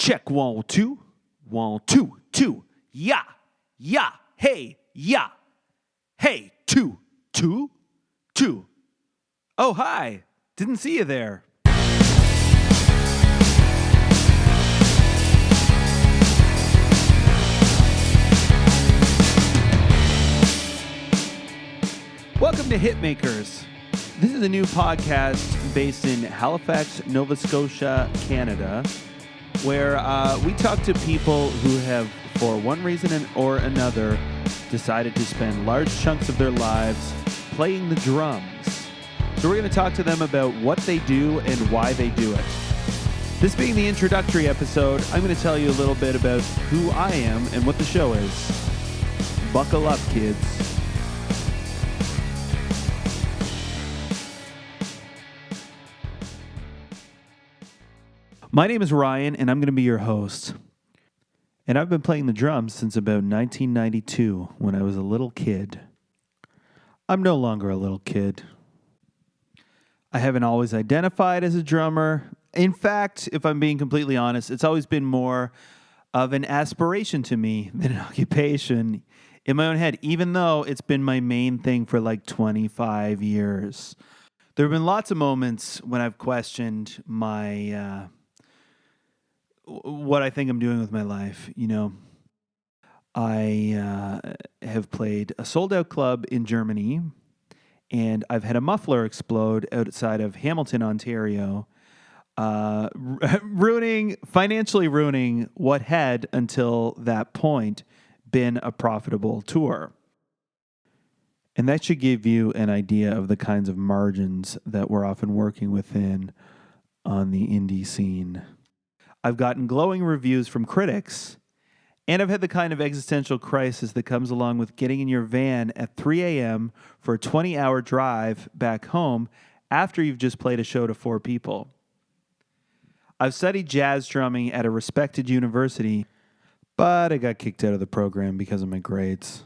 Check 1, 2. 1, 2, 2. Yeah, yeah, hey, yeah. Hey, 2, 2, 2. Oh, hi. Didn't see you there. Welcome to Hitmakers. This is a new podcast based in Halifax, Nova Scotia, Canada, where we talk to people who have, for one reason or another, decided to spend large chunks of their lives playing the drums. So we're going to talk to them about what they do and why they do it. This being the introductory episode, I'm going to tell you a little bit about who I am and what the show is. Buckle up, kids. My name is Ryan, and I'm going to be your host. And I've been playing the drums since about 1992, when I was a little kid. I'm no longer a little kid. I haven't always identified as a drummer. In fact, if I'm being completely honest, it's always been more of an aspiration to me than an occupation in my own head, even though it's been my main thing for like 25 years. There have been lots of moments when I've questioned my... what I think I'm doing with my life. You know, I have played a sold-out club in Germany, and I've had a muffler explode outside of Hamilton, Ontario, financially ruining what had, until that point, been a profitable tour. And that should give you an idea of the kinds of margins that we're often working within on the indie scene. I've gotten glowing reviews from critics, and I've had the kind of existential crisis that comes along with getting in your van at 3 a.m. for a 20-hour drive back home after you've just played a show to 4 people. I've studied jazz drumming at a respected university, but I got kicked out of the program because of my grades.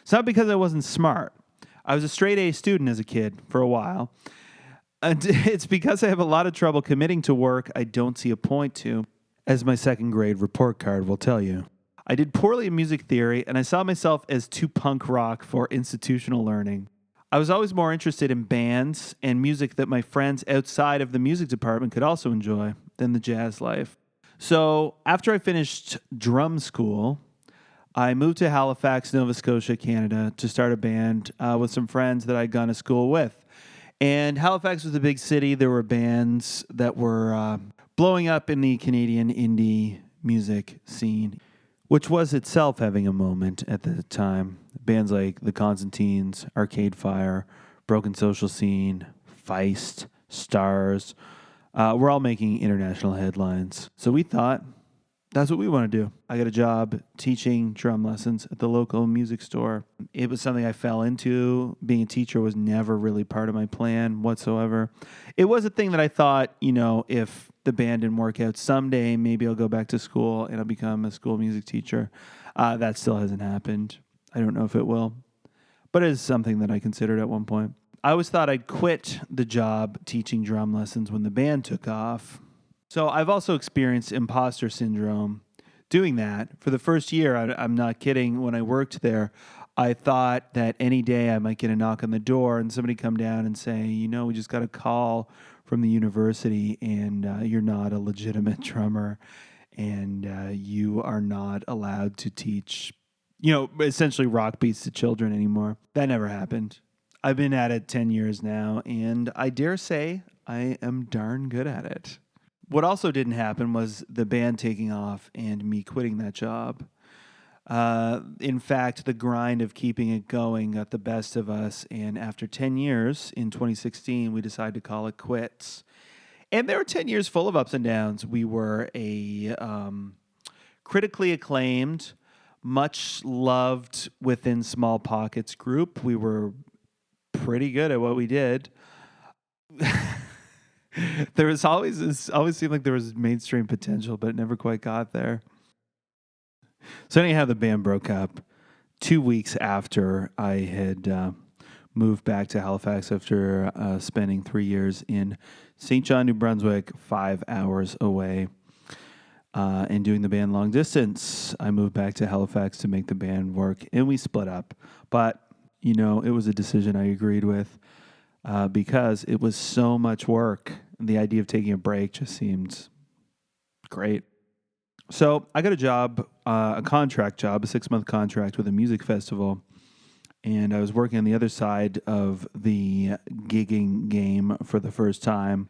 It's not because I wasn't smart. I was a straight A student as a kid for a while. And it's because I have a lot of trouble committing to work I don't see a point to, as my second grade report card will tell you. I did poorly in music theory, and I saw myself as too punk rock for institutional learning. I was always more interested in bands and music that my friends outside of the music department could also enjoy than the jazz life. So after I finished drum school, I moved to Halifax, Nova Scotia, Canada, to start a band with some friends that I'd gone to school with. And Halifax was a big city. There were bands that were blowing up in the Canadian indie music scene, which was itself having a moment at the time. Bands like The Constantines, Arcade Fire, Broken Social Scene, Feist, Stars, were all making international headlines. So we thought, that's what we want to do. I got a job teaching drum lessons at the local music store. It was something I fell into. Being a teacher was never really part of my plan whatsoever. It was a thing that I thought, you know, if the band didn't work out someday, maybe I'll go back to school and I'll become a school music teacher. That still hasn't happened. I don't know if it will. But it is something that I considered at one point. I always thought I'd quit the job teaching drum lessons when the band took off. So I've also experienced imposter syndrome doing that. For the first year, I'm not kidding, when I worked there, I thought that any day I might get a knock on the door and somebody come down and say, you know, we just got a call from the university and you're not a legitimate drummer and you are not allowed to teach, you know, essentially rock beats to children anymore. That never happened. I've been at it 10 years now, and I dare say I am darn good at it. What also didn't happen was the band taking off and me quitting that job. In fact, the grind of keeping it going got the best of us, and after 10 years, in 2016, we decided to call it quits. And there were 10 years full of ups and downs. We were a critically acclaimed, much loved within small pockets group. We were pretty good at what we did. There was always seemed like there was mainstream potential, but it never quite got there. So anyhow, the band broke up 2 weeks after I had moved back to Halifax after spending 3 years in St. John, New Brunswick, 5 hours away. and doing the band long distance. I moved back to Halifax to make the band work, and we split up. But, it was a decision I agreed with because it was so much work. The idea of taking a break just seemed great. So I got a job, a contract job, a 6-month contract with a music festival. And I was working on the other side of the gigging game for the first time,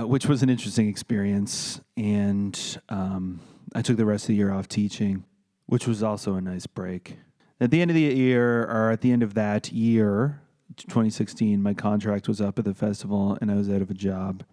which was an interesting experience. And I took the rest of the year off teaching, which was also a nice break. At the end of the year, or at the end of that year, 2016, my contract was up at the festival and I was out of a job.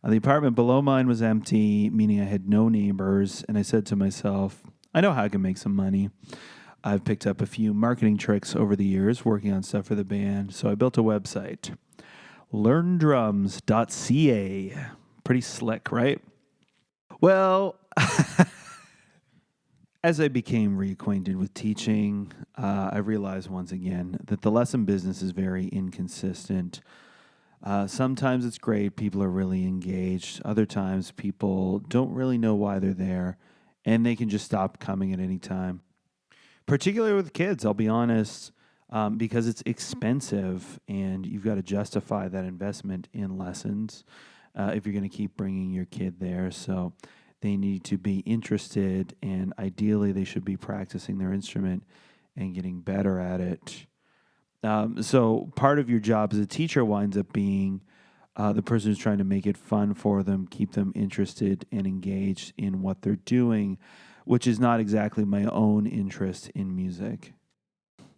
The apartment below mine was empty, meaning I had no neighbors. And I said to myself, I know how I can make some money. I've picked up a few marketing tricks over the years working on stuff for the band. So I built a website, learndrums.ca. Pretty slick, right? Well, as I became reacquainted with teaching, I realized once again that the lesson business is very inconsistent. Sometimes it's great, people are really engaged. Other times people don't really know why they're there, and they can just stop coming at any time. Particularly with kids, I'll be honest, because it's expensive and you've got to justify that investment in lessons if you're going to keep bringing your kid there. So they need to be interested, and ideally they should be practicing their instrument and getting better at it. So part of your job as a teacher winds up being the person who's trying to make it fun for them, keep them interested and engaged in what they're doing, which is not exactly my own interest in music.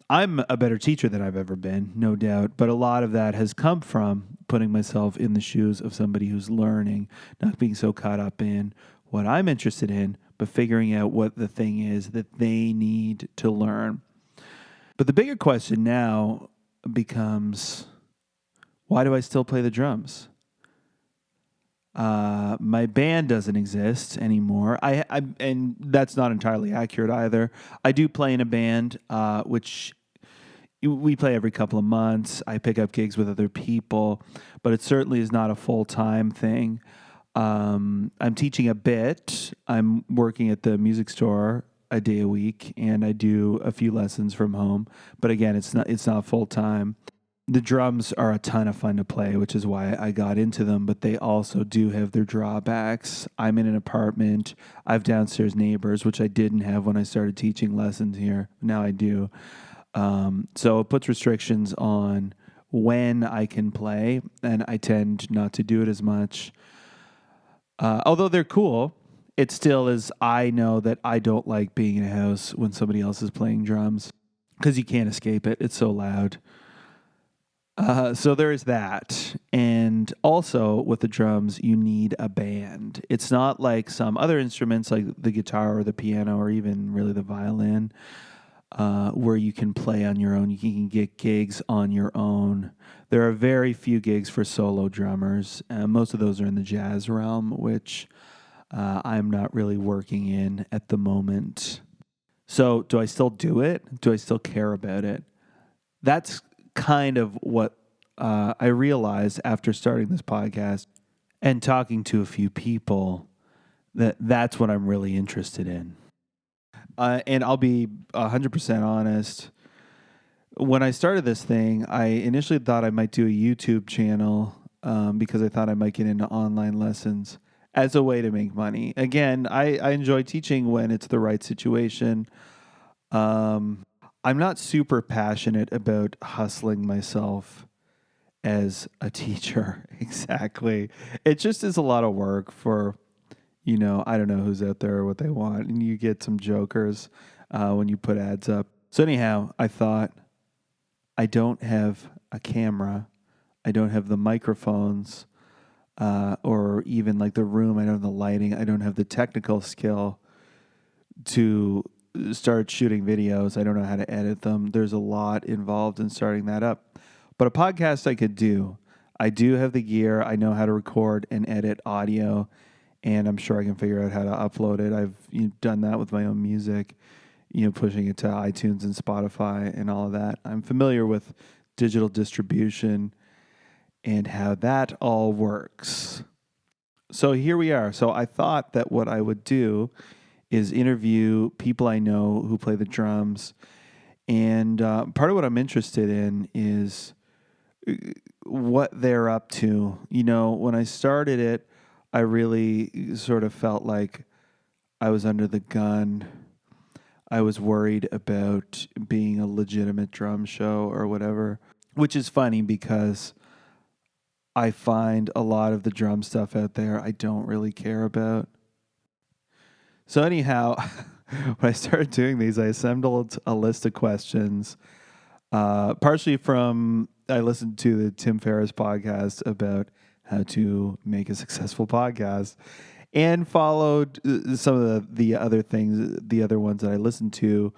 I'm a better teacher than I've ever been, no doubt, but a lot of that has come from putting myself in the shoes of somebody who's learning, not being so caught up in what I'm interested in, but figuring out what the thing is that they need to learn. But the bigger question now becomes, why do I still play the drums? My band doesn't exist anymore. And that's not entirely accurate either. I do play in a band, which we play every couple of months. I pick up gigs with other people, but it certainly is not a full-time thing. I'm teaching a bit. I'm working at the music store a day a week, and I do a few lessons from home. But again, it's not full-time. The drums are a ton of fun to play, which is why I got into them, but they also do have their drawbacks. I'm in an apartment. I have downstairs neighbors, which I didn't have when I started teaching lessons here. Now I do. So it puts restrictions on when I can play, and I tend not to do it as much. Although they're cool, it still is, I know that I don't like being in a house when somebody else is playing drums because you can't escape it. It's so loud. So there is that. And also with the drums, you need a band. It's not like some other instruments like the guitar or the piano or even really the violin, where you can play on your own. You can get gigs on your own. There are very few gigs for solo drummers. Most of those are in the jazz realm, which I'm not really working in at the moment. So do I still do it? Do I still care about it? That's kind of what I realized after starting this podcast and talking to a few people, that's what I'm really interested in. And I'll be 100% honest. When I started this thing, I initially thought I might do a YouTube channel because I thought I might get into online lessons as a way to make money. Again, I enjoy teaching when it's the right situation. I'm not super passionate about hustling myself as a teacher. Exactly. It just is a lot of work for, I don't know who's out there or what they want. And you get some jokers when you put ads up. So anyhow, I thought, I don't have a camera. I don't have the microphones or even like the room. I don't have the lighting. I don't have the technical skill to start shooting videos. I don't know how to edit them. There's a lot involved in starting that up. But a podcast I could do. I do have the gear. I know how to record and edit audio, and I'm sure I can figure out how to upload it. I've done that with my own music, pushing it to iTunes and Spotify and all of that. I'm familiar with digital distribution and how that all works. So here we are. So I thought that what I would do is interview people I know who play the drums. And part of what I'm interested in is what they're up to. You know, when I started it, I really sort of felt like I was under the gun. I was worried about being a legitimate drum show or whatever, which is funny because I find a lot of the drum stuff out there I don't really care about. So, anyhow, when I started doing these, I assembled a list of questions, partially from I listened to the Tim Ferriss podcast about how to make a successful podcast, and followed some of the other things, the other ones that I listened to,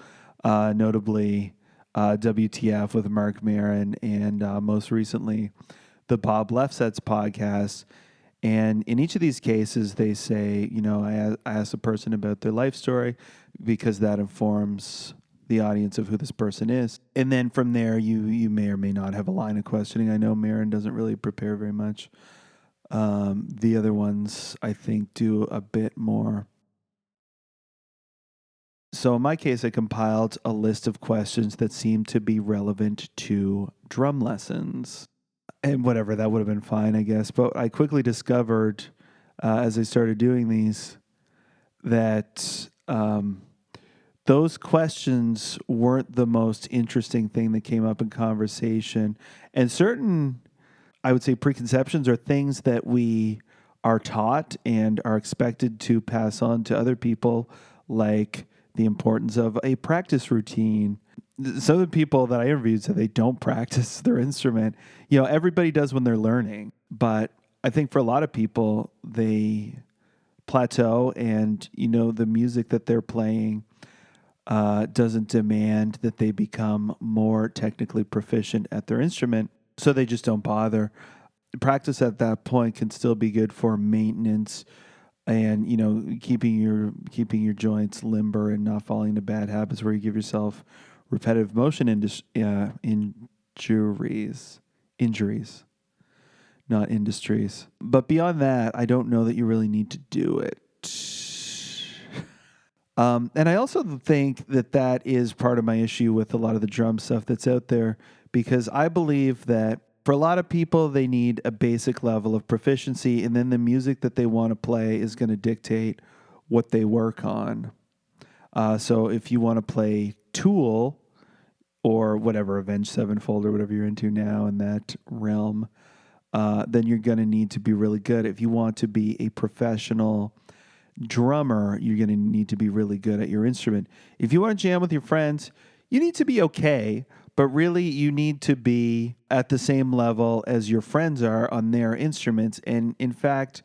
notably WTF with Mark Maron, and most recently the Bob Lefsetz podcast. And in each of these cases, they say, you know, I ask a person about their life story because that informs the audience of who this person is. And then from there, you may or may not have a line of questioning. I know Marin doesn't really prepare very much. The other ones, I think, do a bit more. So in my case, I compiled a list of questions that seemed to be relevant to drum lessons. And whatever, that would have been fine, I guess. But I quickly discovered, as I started doing these, that those questions weren't the most interesting thing that came up in conversation. And certain, I would say, preconceptions are things that we are taught and are expected to pass on to other people, like the importance of a practice routine. Some of the people that I interviewed said they don't practice their instrument. You know, everybody does when they're learning, but I think for a lot of people, they plateau, and you know, the music that they're playing doesn't demand that they become more technically proficient at their instrument, so they just don't bother. Practice at that point can still be good for maintenance, and you know, keeping your joints limber and not falling into bad habits where you give yourself repetitive motion injuries, not industries. But beyond that, I don't know that you really need to do it. And I also think that is part of my issue with a lot of the drum stuff that's out there, because I believe that for a lot of people, they need a basic level of proficiency, and then the music that they want to play is going to dictate what they work on. So if you want to play Tool or whatever, Avenged Sevenfold or whatever you're into now in that realm, then you're going to need to be really good. If you want to be a professional drummer, you're going to need to be really good at your instrument. If you want to jam with your friends, you need to be okay, but really you need to be at the same level as your friends are on their instruments. And in fact,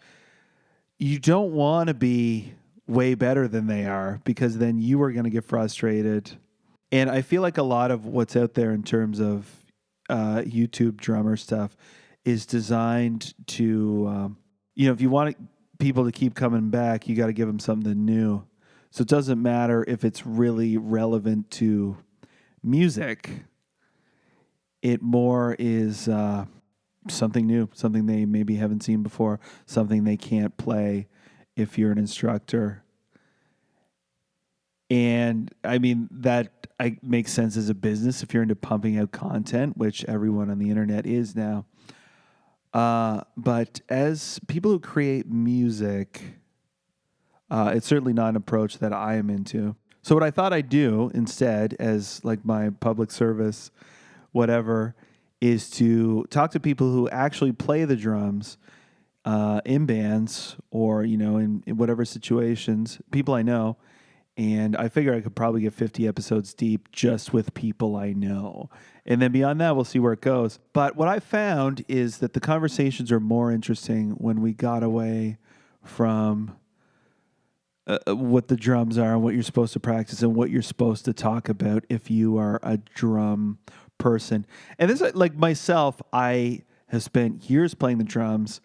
you don't want to be way better than they are, because then you are going to get frustrated. And I feel like a lot of what's out there in terms of YouTube drummer stuff is designed to, if you want people to keep coming back, you got to give them something new. So it doesn't matter if it's really relevant to music. It more is something new, something they maybe haven't seen before, something they can't play if you're an instructor. And I mean, that makes sense as a business if you're into pumping out content, which everyone on the internet is now. But as people who create music, it's certainly not an approach that I am into. So what I thought I'd do instead, as like my public service, whatever, is to talk to people who actually play the drums in bands or, in whatever situations, people I know. And I figure I could probably get 50 episodes deep just with people I know. And then beyond that, we'll see where it goes. But what I found is that the conversations are more interesting when we got away from what the drums are and what you're supposed to practice and what you're supposed to talk about if you are a drum person. And this, like myself, I have spent years playing the drums.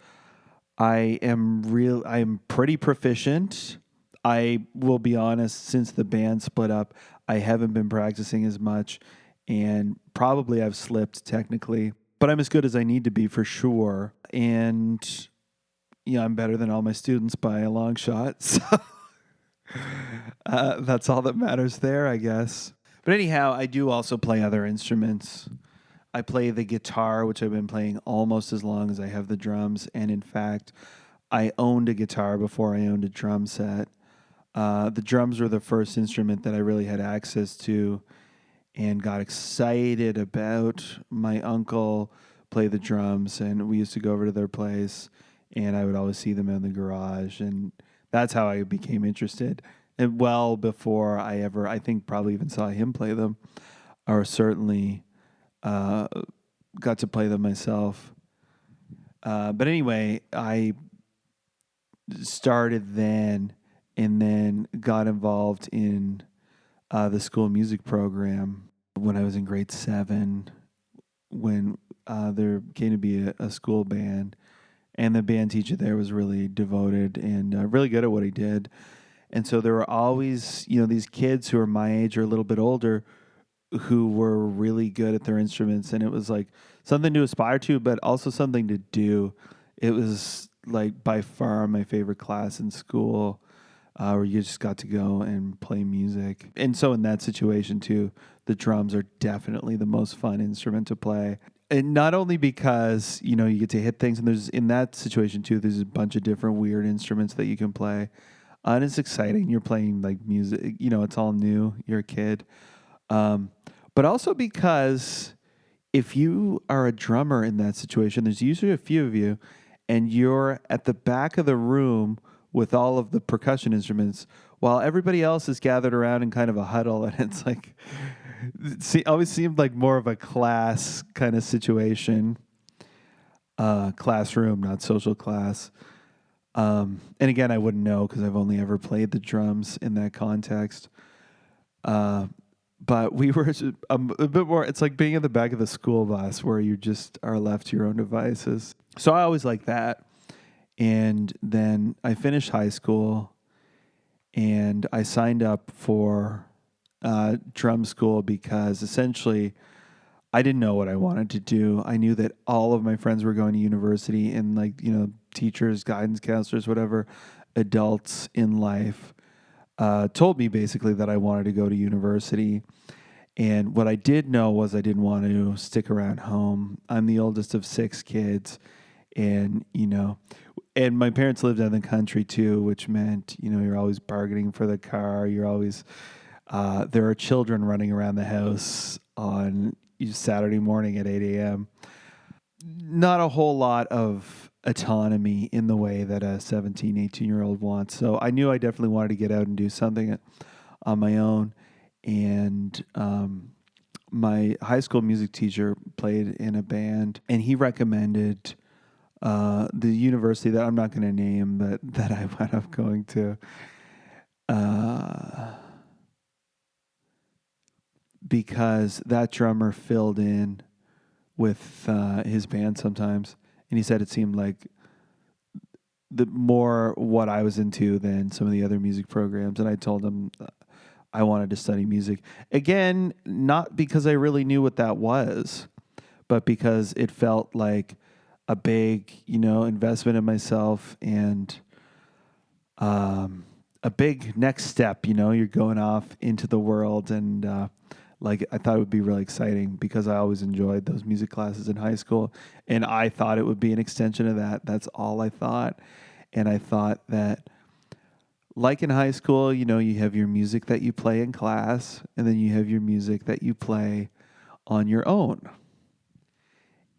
I am pretty proficient. I will be honest, since the band split up, I haven't been practicing as much, and probably I've slipped technically, but I'm as good as I need to be for sure. And I'm better than all my students by a long shot. So that's all that matters there, I guess. But anyhow, I do also play other instruments. I play the guitar, which I've been playing almost as long as I have the drums. And in fact, I owned a guitar before I owned a drum set. The drums were the first instrument that I really had access to and got excited about. My uncle played the drums, and we used to go over to their place, and I would always see them in the garage. And that's how I became interested. And well before I think probably even saw him play them, or certainly uh, got to play them myself. But anyway, I started then and then got involved in the school music program when I was in grade 7, when there came to be a school band. And the band teacher there was really devoted and really good at what he did. And so there were always, these kids who are my age or a little bit older who were really good at their instruments. And it was like something to aspire to, but also something to do. It was like by far my favorite class in school, where you just got to go and play music. And so in that situation too, the drums are definitely the most fun instrument to play. And not only because, you get to hit things, and there's in that situation too, there's a bunch of different weird instruments that you can play. And it's exciting. You're playing like music, it's all new. You're a kid. But also because if you are a drummer in that situation, there's usually a few of you, and you're at the back of the room with all of the percussion instruments while everybody else is gathered around in kind of a huddle. And it's like, always seemed like more of a class kind of situation, classroom, not social class. And again, I wouldn't know because I've only ever played the drums in that context. But we were a bit more, it's like being in the back of the school bus where you just are left to your own devices. So I always like that. And then I finished high school and I signed up for drum school because essentially I didn't know what I wanted to do. I knew that all of my friends were going to university and teachers, guidance counselors, whatever, adults in life told me basically that I wanted to go to university. And what I did know was I didn't want to stick around home. I'm the oldest of 6 kids. And, and my parents lived in the country too, which meant, you're always bargaining for the car. You're always, there are children running around the house on Saturday morning at 8 a.m. Not a whole lot of autonomy in the way that a 17, 18-year-old wants. So I knew I definitely wanted to get out and do something on my own. And my high school music teacher played in a band, and he recommended the university that I'm not going to name that I wound up going to, because that drummer filled in with his band sometimes, and he said it seemed like the more what I was into than some of the other music programs. And I told him I wanted to study music again, not because I really knew what that was, but because it felt like a big, investment in myself and a big next step. You're going off into the world, and I thought it would be really exciting because I always enjoyed those music classes in high school, and I thought it would be an extension of that. That's all I thought, and I thought that, like in high school, you have your music that you play in class, and then you have your music that you play on your own.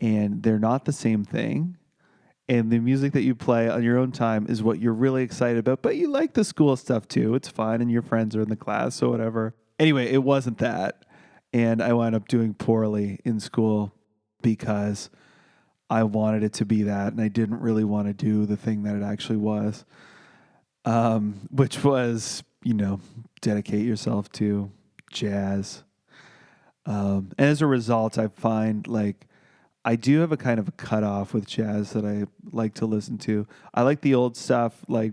And they're not the same thing. And the music that you play on your own time is what you're really excited about. But you like the school stuff too. It's fine. And your friends are in the class or whatever. Anyway, it wasn't that. And I wound up doing poorly in school because I wanted it to be that. And I didn't really want to do the thing that it actually was, which was, dedicate yourself to jazz. And as a result, I find I do have a kind of a cutoff with jazz that I like to listen to. I like the old stuff, but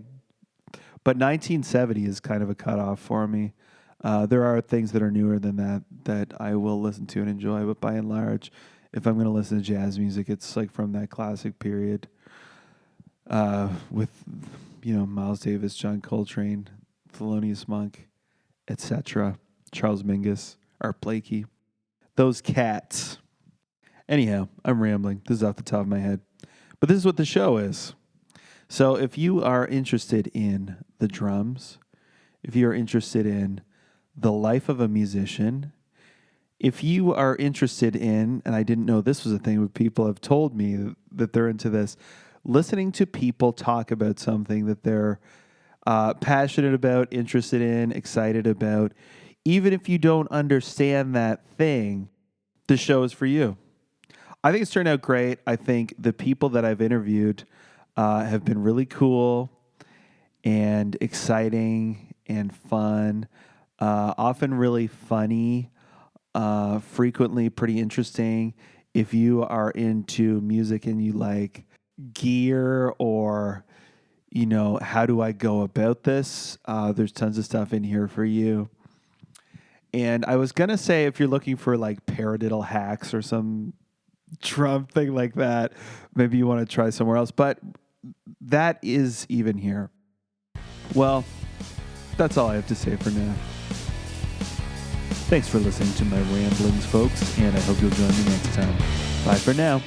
1970 is kind of a cutoff for me. There are things that are newer than that I will listen to and enjoy, but by and large, if I'm going to listen to jazz music, it's from that classic period. with, Miles Davis, John Coltrane, Thelonious Monk, etc., Charles Mingus, Art Blakey, those cats. Anyhow, I'm rambling. This is off the top of my head. But this is what the show is. So if you are interested in the drums, if you are interested in the life of a musician, if you are interested in, and I didn't know this was a thing, but people have told me that they're into this, listening to people talk about something that they're passionate about, interested in, excited about, even if you don't understand that thing, the show is for you. I think it's turned out great. I think the people that I've interviewed have been really cool and exciting and fun, often really funny, frequently pretty interesting. If you are into music and you like gear or, how do I go about this? There's tons of stuff in here for you. And I was going to say, if you're looking for like paradiddle hacks or some drum thing like that, maybe you want to try somewhere else. But that is even here. Well, that's all I have to say for now. Thanks for listening to my ramblings, folks, and I hope you'll join me next time. Bye for now.